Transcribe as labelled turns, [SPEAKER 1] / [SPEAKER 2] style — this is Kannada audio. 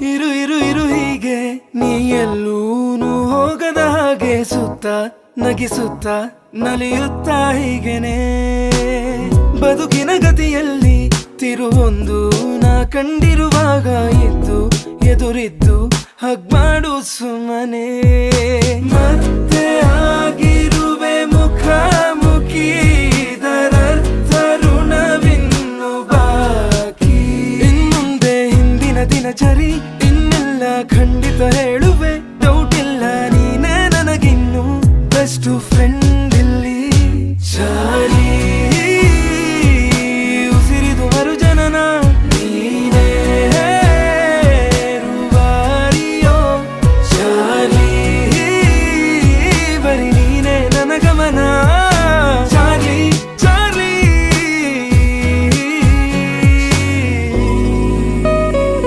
[SPEAKER 1] ಇರು ಇರು ಇರು ಹೀಗೆ ನೀ ಎಲ್ಲೂನು ಹೋಗದ ಹಾಗೆ ಸುತ್ತ ನಗಿಸುತ್ತ ನಲಿಯುತ್ತ ಹೀಗೆನೆ ಬದುಕಿನ ಗತಿಯಲ್ಲಿ ತಿರುವೊಂದು ನಾ ಕಂಡಿರುವಾಗ ಇದ್ದು ಎದುರಿದ್ದು ಹಗ್ ಮಾಡು ಸುಮ್ಮನೆ ಮತ್ತೆ ಆಗಿರುವೆ ಮುಖಾಮುಖಿ ಇದರರ್ಥ ಋಣವಿನ್ನು ಬಾಕಿ ಇನ್ನುಂದೆ ಹಿಂದಿನ ದಿನಚರಿ ಇನ್ನೆಲ್ಲ ಖಂಡ